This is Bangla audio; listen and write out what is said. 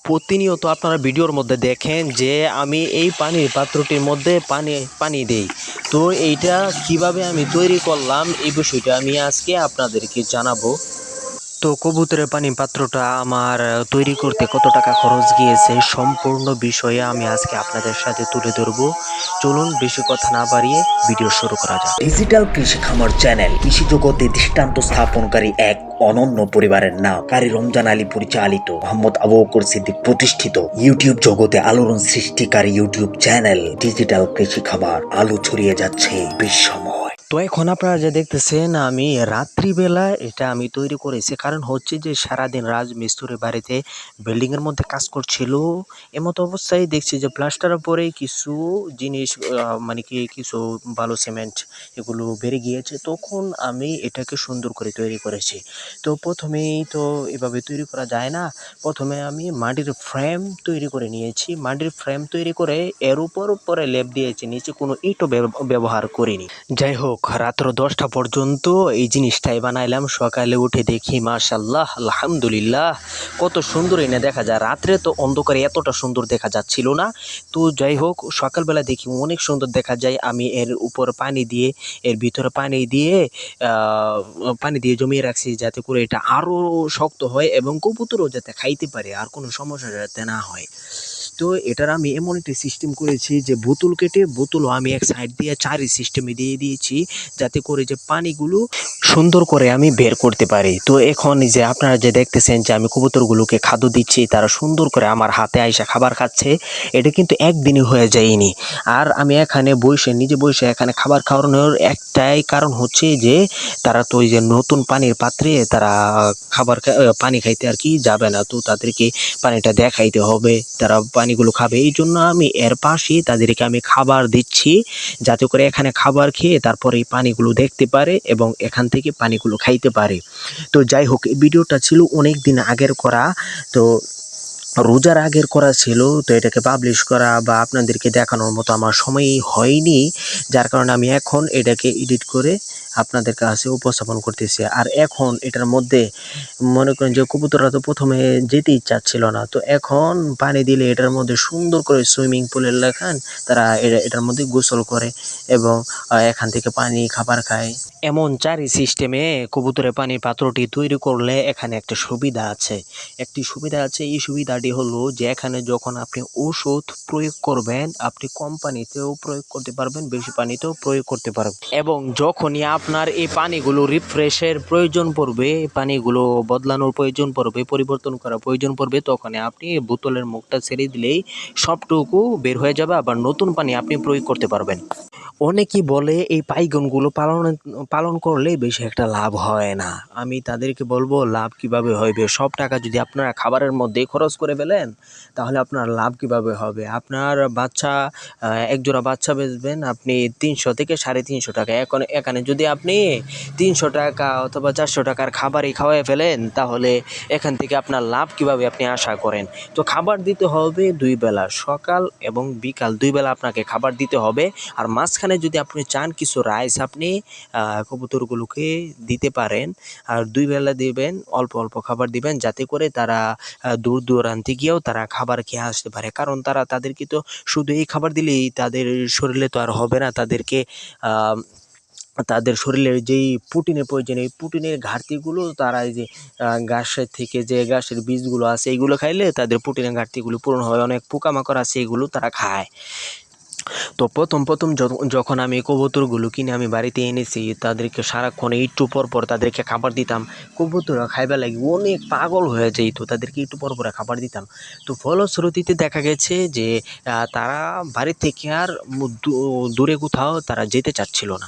প্রতিনিয়ত আপনারা ভিডিওর মধ্যে দেখেন যে আমি এই পানির পাত্রটির মধ্যে পানি দেই। তো এইটা কিভাবে আমি তৈরি করলাম এই বিষয়টা আমি আজকে আপনাদেরকে জানাবো। তো কবুতরের পানি পাত্রটা আমার তৈরি করতে কত টাকা খরচ গিয়েছে সম্পূর্ণ বিষয়ে আমি আজকে আপনাদের সাথে তুলে ধরবো। চলুন বেশি কথা না বাড়িয়ে ভিডিও শুরু করা যাক। ডিজিটাল কৃষি খামার চ্যানেল কৃষি জগতে দৃষ্টান্ত স্থাপনকারী এক অনন্য পরিবারের নাম কারি রমজান আলী পরিচালিত, মোহাম্মদ আবু বকর সিদ্দিক প্রতিষ্ঠিত ইউটিউব জগতে আলোড়ন সৃষ্টিকারী ইউটিউব চ্যানেল ডিজিটাল কৃষি খামার আলো ছড়িয়ে যাচ্ছে বিশ্বময়। তো এখন আপনারা যে দেখতেছেন আমি রাত্রিবেলা এটা আমি তৈরি করেছি, কারণ হচ্ছে যে সারাদিন রাজমিস্ত্রির বাড়িতে বিল্ডিংয়ের মধ্যে কাজ করছিল। এমতো অবস্থায় দেখছি যে প্লাস্টারের পরে কিছু জিনিস মানে কি কিছু বালু সিমেন্ট এগুলো বেড়ে গিয়েছে, তখন আমি এটাকে সুন্দর করে তৈরি করেছি। তো প্রথমেই তো এভাবে তৈরি করা যায় না, প্রথমে আমি মাটির ফ্রেম তৈরি করে নিয়েছি। মাটির ফ্রেম তৈরি করে এর উপরে লেপ দিয়েছি, নিচে কোনো ইটও ব্যবহার করিনি। যাই হোক, রাত্র 10টা পর্যন্ত এই জিনিসটাই বানাইলাম। সকালে উঠে দেখি মাশাআল্লাহ আলহামদুলিল্লাহ কত সুন্দর এনে দেখা যায়। রাত্রে তো অন্ধকারে এতটা সুন্দর দেখা যাচ্ছিল না। তো যাই হোক, সকালবেলা দেখি অনেক সুন্দর দেখা যায়। আমি এর উপর পানি দিয়ে, এর ভিতরে পানি দিয়ে জমিয়ে রাখছি, যাতে করে এটা আরও শক্ত হয় এবং কবুতরও যাতে খাইতে পারে, আর কোনো সমস্যা যাতে না হয়। তো এটার আমি এমন একটি সিস্টেম করেছি যে বোতল কেটে বোতলও আমি এক সাইড দিয়ে চারি সিস্টেমে দিয়ে দিয়েছি, যাতে করে যে পানিগুলো সুন্দর করে আমি বের করতে পারি। তো এখন যে আপনারা যে দেখতেছেন যে আমি কবুতরগুলোকে খাদ্য দিচ্ছি, তারা সুন্দর করে আমার হাতে আইসা খাবার খাচ্ছে। এটা কিন্তু একদিনে হয়ে যায়নি। আর আমি এখানে নিজে বসে এখানে খাবার খাওয়ানোর একটাই কারণ হচ্ছে যে তারা তো ওই যে নতুন পানির পাত্রে তারা পানি খাইতে আর কি যাবে না, তো তাদেরকে পানিটা দেখাইতে হবে, তারা পানিগুলো খাবে। এই জন্য আমি এর পাশে তাদেরকে আমি খাবার দিচ্ছি, যাতে করে এখানে খাবার খেয়ে তারপরে এই পানিগুলো দেখতে পারে এবং এখান থেকে পানিগুলো খাইতে পারে। তো যাই হোক, এই ভিডিওটা ছিল অনেক দিন আগের করা। তো রোজার আগের করা ছিল, তো এটাকে পাবলিশ করা বা আপনাদেরকে দেখানোর মতো আমার সময়ই হয়নি, যার কারণে আমি এখন এটাকে এডিট করে আপনাদের কাছে উপস্থাপন করতেছি। আর এখন এটার মধ্যে মনে করেন যে কবুতররা তো প্রথমে যেতেই চাচ্ছিল না, তো এখন পানি দিলে এটার মধ্যে সুন্দর করে সুইমিং পুলের লেখান তারা এটার মধ্যে গোসল করে এবং এখান থেকে পানি খাবার খায়। এমন চারি সিস্টেমে কবুতরের পানির পাত্রটি তৈরি করলে এখানে একটা সুবিধা আছে। এই সুবিধাটি হলো যে এখানে যখন আপনি ওষুধ প্রয়োগ করবেন, আপনি কম পানিতেও প্রয়োগ করতে পারবেন, বেশি পানিতেও প্রয়োগ করতে পারবেন। এবং যখনই আপনার এই পানিগুলো রিফ্রেশের প্রয়োজন পড়বে, পানিগুলো বদলানোর প্রয়োজন পড়বে, পরিবর্তন করার প্রয়োজন পড়বে, তখন আপনি বোতলের মুখটা ছেড়ে দিলেই সবটুকু বের হয়ে যাবে, আবার নতুন পানি আপনি প্রয়োগ করতে পারবেন। অনেকেই বলে এই পাইগনগুলো পালন করলে বেশি একটা লাভ হয় না। আমি তাদেরকে বলবো লাভ কিভাবে হবে? সব টাকা যদি আপনারা খাবারের মধ্যেই খরচ করে ফেলেন, তাহলে আপনার লাভ কিভাবে হবে? আপনার বাচ্চা একজোড়া বাচ্চা বেচবেন আপনি 300 থেকে 350 টাকা। এখানে যদি আপনি 300 টাকা অথবা 400 টাকার খাবারই খাওয়াই ফেলেন, তাহলে এখান থেকে আপনার লাভ কিভাবে আপনি আশা করেন? তো খাবার দিতে হবে 2 বেলা, সকাল এবং বিকাল 2 বেলা আপনাকে খাবার দিতে হবে। আর মাঝখানে যদি আপনি চান কিছু রাইস আপনি কবুতরগুলোকে দিতে পারেন। আর 2 বেলা দিবেন, অল্প অল্প খাবার দিবেন, যাতে করে তারা দূর দূরান্তে গিয়েও তারা খাবার খেয়ে আসতে পারে। কারণ তাদেরকে তো শুধু এই খাবার দিলেই তাদের শরীরে তো আর হবে না। তাদের শরীরের যেই প্রোটিনের প্রয়োজন, এই প্রোটিনের ঘাটতিগুলো তারা এই যে ঘাসের থেকে যে ঘাসের বীজগুলো আছে এইগুলো খাইলে তাদের প্রোটিনের ঘাটতিগুলো পূরণ হয়। অনেক পোকামাকড় আছে, এগুলো তারা খায়। তো প্রথম যখন আমি কবুতরগুলো কিনে আমি বাড়িতে এনেছি, তাদেরকে সারাক্ষণ একটু পর তাদেরকে খাবার দিতাম। কবুতররা খাইবার লাগি অনেক পাগল হয়ে যাইতো, তাদেরকে একটু পর খাবার দিতাম। তো ফলশ্রুতিতে দেখা গেছে যে তারা বাড়ি থেকে আর দূরে কোথাও তারা যেতে চাচ্ছিল না।